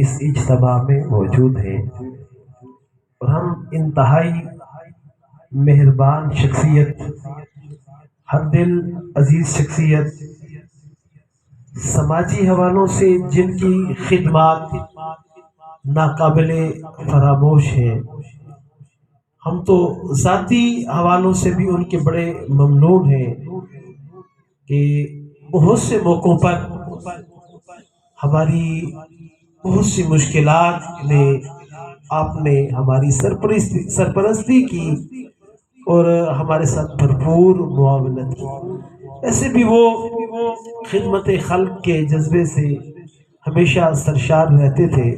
اس اجتماع میں موجود ہیں، اور ہم انتہائی مہربان شخصیت، ہر دل عزیز شخصیت، سماجی حوالوں سے جن کی خدمات ناقابل فراموش ہیں، ہم تو ذاتی حوالوں سے بھی ان کے بڑے ممنون ہیں کہ بہت سے موقعوں پر ہماری بہت سی مشکلات میں آپ نے ہماری سرپرستی کی اور ہمارے ساتھ بھرپور معاونت کی۔ ایسے بھی وہ خدمت خلق کے جذبے سے ہمیشہ سرشار رہتے تھے،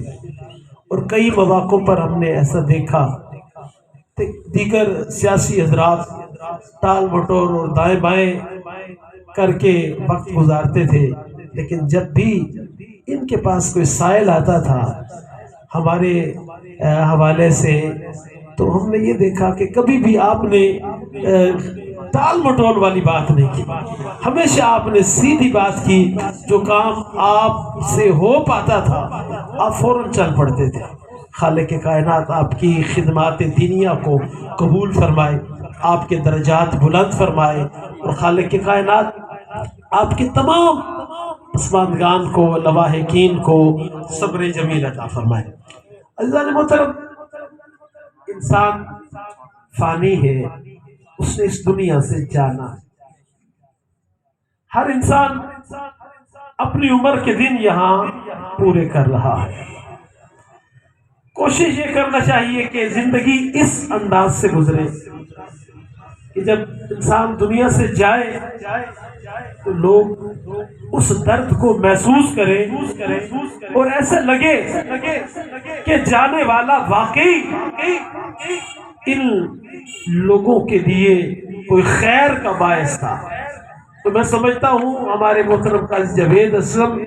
اور کئی مواقع پر ہم نے ایسا دیکھا کہ دیگر سیاسی حضرات ٹال مٹور اور دائیں بائیں کر کے وقت گزارتے تھے، لیکن جب بھی ان کے پاس کوئی سائل آتا تھا ہمارے حوالے سے، تو ہم نے یہ دیکھا کہ کبھی بھی آپ نے ٹال مٹول والی بات نہیں کی، ہمیشہ آپ نے سیدھی بات کی۔ جو کام آپ سے ہو پاتا تھا آپ فوراً چل پڑتے تھے۔ خالق کائنات آپ کی خدمات دینیہ کو قبول فرمائے، آپ کے درجات بلند فرمائے، اور خالق کائنات آپ کے تمام پسماندگان کو، لواحقین کو صبر جمیل عطا فرمائے۔ عزیزان محترم، انسان فانی ہے، اس نے اس دنیا سے جانا ہے۔ ہر انسان اپنی عمر کے دن یہاں پورے کر رہا ہے۔ کوشش یہ کرنا چاہیے کہ زندگی اس انداز سے گزرے کہ جب انسان دنیا سے جائے تو لوگ اس درد کو محسوس کریں اور ایسے لگے کہ جانے والا واقعی ان لوگوں کے لیے کوئی خیر کا باعث تھا۔ تو میں سمجھتا ہوں ہمارے محترم قاضی جاوید اسلم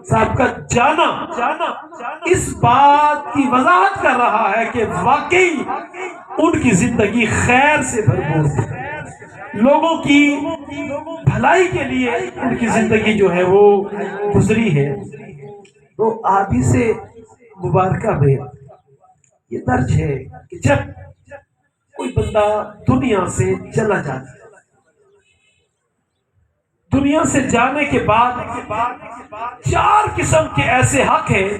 صاحب کا جانا اس بات کی وضاحت کر رہا ہے کہ واقعی ان کی زندگی خیر سے بھرپور تھی، لوگوں کی بھلائی کے لیے ان کی زندگی جو ہے وہ گزری ہے۔ تو حدیث مبارکہ میں یہ درج ہے کہ جب کوئی بندہ دنیا سے چلا جاتا ہے، دنیا سے جانے کے بعد 4 قسم کے ایسے حق ہیں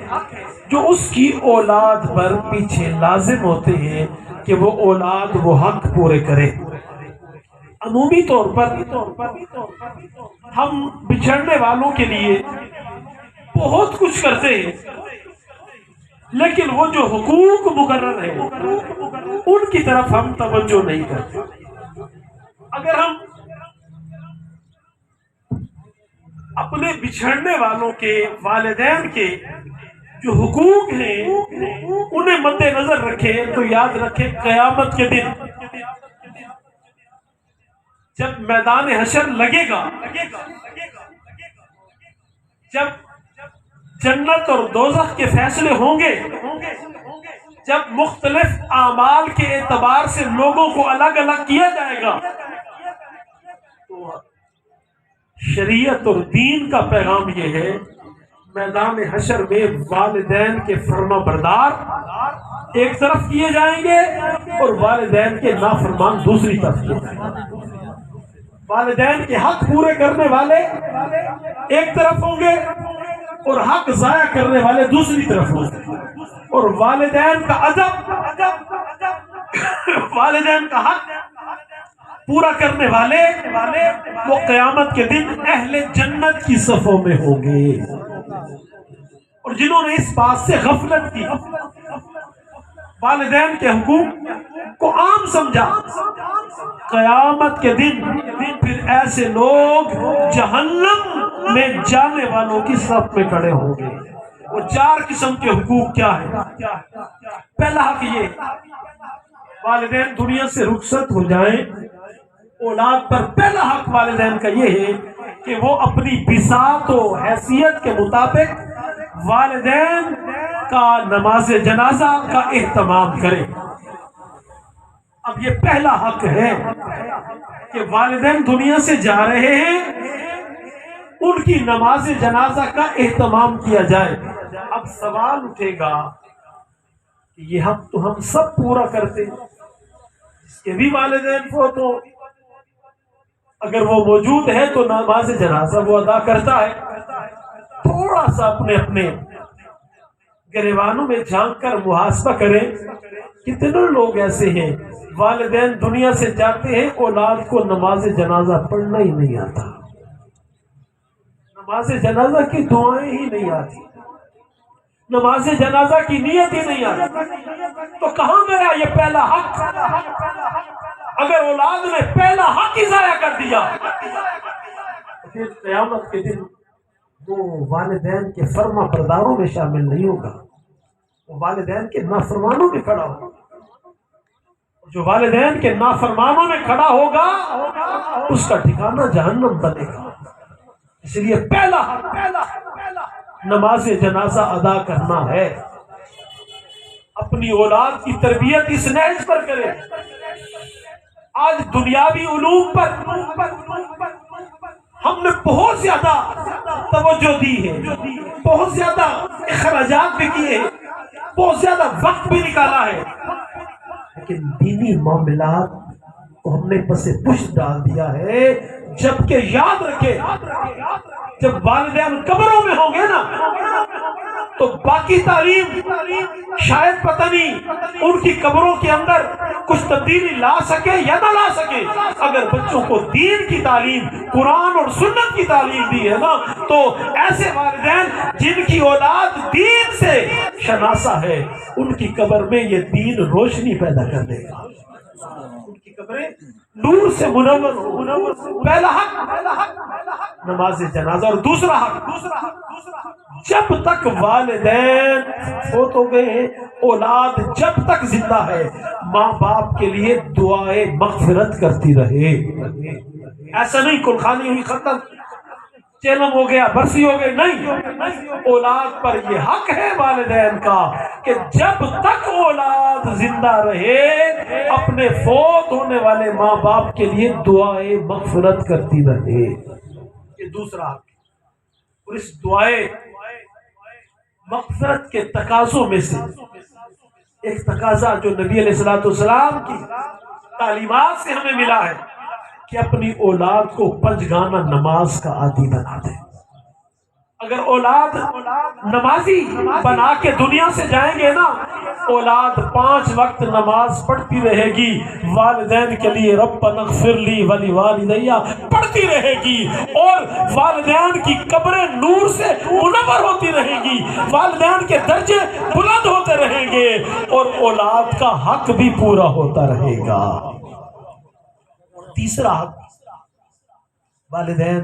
جو اس کی اولاد پر پیچھے لازم ہوتے ہیں کہ وہ اولاد وہ حق پورے کرے۔ عمومی طور پر ہم بچھڑنے والوں کے لیے بہت کچھ کرتے ہیں، لیکن وہ جو حقوق مقرر ہیں ان کی طرف ہم توجہ نہیں کرتے۔ اگر ہم اپنے بچھڑنے والوں کے والدین کے جو حقوق ہیں انہیں مد نظر رکھیں تو یاد رکھیں قیامت کے دن جب میدان حشر لگے گا، جب جنت اور دوزخ کے فیصلے ہوں گے، جب مختلف اعمال کے اعتبار سے لوگوں کو الگ الگ کیا جائے گا، تو شریعت اور دین کا پیغام یہ ہے میدان حشر میں والدین کے فرما بردار ایک طرف کیے جائیں گے اور والدین کے نافرمان دوسری طرف کیے جائیں گے۔ والدین کے حق پورے کرنے والے ایک طرف ہوں گے اور حق ضائع کرنے والے دوسری طرف ہوں گے، اور والدین کا ادب، والدین کا حق پورا کرنے والے وہ قیامت کے دن اہل جنت کی صفوں میں ہوں گے، اور جنہوں نے اس بات سے غفلت کی، والدین کے حقوق کو عام سمجھا، قیامت کے دن پھر ایسے لوگ جہنم میں جانے والوں کی صف میں کھڑے ہوں گے۔ وہ 4 قسم کے حقوق کیا ہے؟ پہلا حق یہ، والدین دنیا سے رخصت ہو جائیں، اولاد پر پہلا حق والدین کا یہ ہے کہ وہ اپنی بساط و حیثیت کے مطابق والدین کا نماز جنازہ کا اہتمام کرے۔ اب یہ پہلا حق ہے کہ والدین دنیا سے جا رہے ہیں، ان کی نماز جنازہ کا اہتمام کیا جائے۔ اب سوال اٹھے گا کہ یہ حق تو ہم سب پورا کرتے ہیں، جس کے بھی والدین فوت ہو اگر وہ موجود ہے تو نماز جنازہ وہ ادا کرتا ہے۔ تھوڑا سا اپنے اپنے گریبانوں میں جھانک کر محاسبہ کریں، کتنے لوگ ایسے ہیں والدین دنیا سے جاتے ہیں، اولاد کو نماز جنازہ پڑھنا ہی نہیں آتا، نماز جنازہ کی دعائیں ہی نہیں آتی، نماز جنازہ کی نیت ہی نہیں آتی، تو کہاں گیا یہ پہلا حق؟ اگر اولاد نے پہلا حق ہی ضائع کر دیا تو پھر قیامت کے دن وہ والدین کے فرما برداروں میں شامل نہیں ہوگا، وہ والدین کے نافرمانوں میں کھڑا ہوگا۔ جو والدین کے نافرمانوں میں کھڑا ہوگا اس کا ٹھکانہ جہنم بنے گا۔ اس لیے پہلا نماز جنازہ ادا کرنا ہے۔ اپنی اولاد کی تربیت اس نہج پر کرے۔ آج دنیاوی علوم پر ہم نے بہت زیادہ توجہ دی ہے، بہت زیادہ اخراجات بھی کیے ہیں، بہت زیادہ وقت بھی نکالا ہے، لیکن دینی معاملات کو ہم نے پس پشت ڈال دیا ہے۔ جبکہ یاد رکھے جب والدین قبروں میں ہوں گے نا تو باقی تعلیم شاید پتہ نہیں ان کی قبروں کے اندر کچھ تبدیلی لا سکے یا نہ لا سکے۔ اگر بچوں کو دین کی تعلیم، قرآن اور سنت کی تعلیم دی ہے نا تو ایسے والدین جن کی اولاد دین سے شناسہ ہے ان کی قبر میں یہ دین روشنی پیدا کر دے گا، ان کی قبریں نور سے منور ہو۔ پہلا حق نماز جنازہ، اور دوسرا حق جب تک والدین فوت ہو گئے ہیں، اولاد جب تک زندہ ہے ماں باپ کے لیے دعائے مغفرت کرتی رہے۔ ایسا نہیں کلخانی ہوئی ختم، چیلم ہو گیا، برسی ہو گئی، نہیں، اولاد پر یہ حق ہے والدین کا کہ جب تک اولاد زندہ رہے اپنے فوت ہونے والے ماں باپ کے لیے دعائے مغفرت کرتی رہے۔ یہ دوسرا حق، اور اس دعائے مغفرت کے تقاضوں میں سے ایک تقاضا جو نبی علیہ السلام کی تعلیمات سے ہمیں ملا ہے کہ اپنی اولاد کو پنجگانہ نماز کا عادی بنا دے۔ اگر اولاد نمازی بنا کے دنیا سے جائیں گے نا، اولاد 5 وقت نماز پڑھتی رہے گی، والدین کے لیے ربنا اغفر لی ولوالدی پڑھتی رہے گی، اور والدین کی قبریں نور سے منور ہوتی رہیں گی، والدین کے درجے بلند ہوتے رہیں گے، اور اولاد کا حق بھی پورا ہوتا رہے گا۔ تیسرا حق، والدین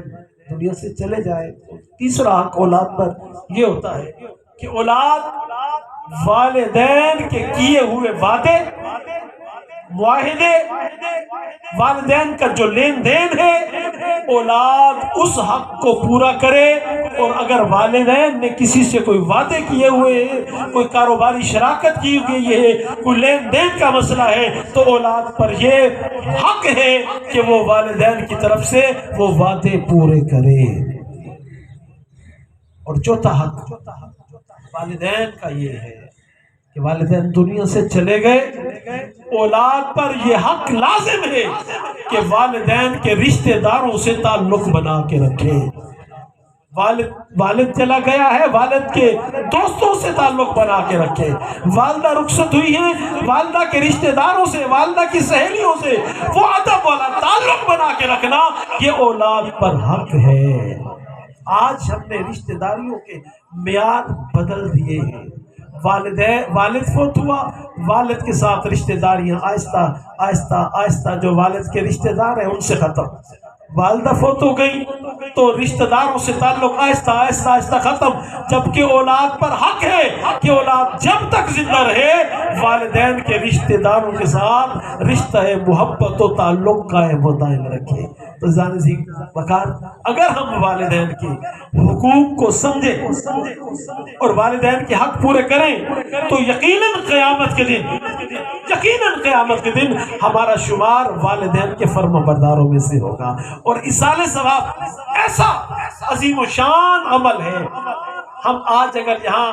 دنیا سے چلے جائے تو تیسرا حق اولاد پر یہ ہوتا ہے کہ اولاد والدین کے کیے ہوئے وعدے، معاہدے، والدین کا جو لین دین ہے، اولاد اس حق کو پورا کرے، اور اگر والدین نے کسی سے کوئی وعدے کیے ہوئے ہیں، کوئی کاروباری شراکت کی ہوئی ہے، کوئی لین دین کا مسئلہ ہے، تو اولاد پر یہ حق ہے کہ وہ والدین کی طرف سے وہ وعدے پورے کرے۔ اور چوتھا حق والدین کا یہ ہے کہ والدین دنیا سے چلے گئے، اولاد پر یہ حق لازم ہے کہ والدین کے رشتہ داروں سے تعلق بنا کے رکھے۔ والد چلا گیا ہے، والد کے دوستوں سے تعلق بنا کے رکھے، والدہ رخصت ہوئی ہیں، والدہ کے رشتہ داروں سے، والدہ کی سہیلیوں سے وہ ادب والا تعلق بنا کے رکھنا یہ اولاد پر حق ہے۔ آج ہم نے رشتہ داریوں کے معیار بدل دیے ہیں۔ والد فوت ہوا، والد کے ساتھ رشتہ داریاں آہستہ آہستہ آہستہ جو والد کے رشتہ دار ہیں ان سے ختم، والدہ فوت ہو گئی تو رشتہ داروں سے تعلق آہستہ آہستہ آہستہ ختم، جبکہ اولاد پر حق ہے کہ اولاد جب تک زندہ رہے والدین کے رشتہ داروں کے ساتھ رشتہ محبت و تعلق قائم و دائم رکھے۔ تو زانزی بکار اگر ہم والدین کے حقوق کو سمجھیں اور والدین کے حق پورے کریں تو یقیناً قیامت کے دن ہمارا شمار والدین کے فرما برداروں میں سے ہوگا۔ اور ایصال ثواب ایسا عظیم و شان عمل ہے، ہم آج اگر یہاں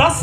10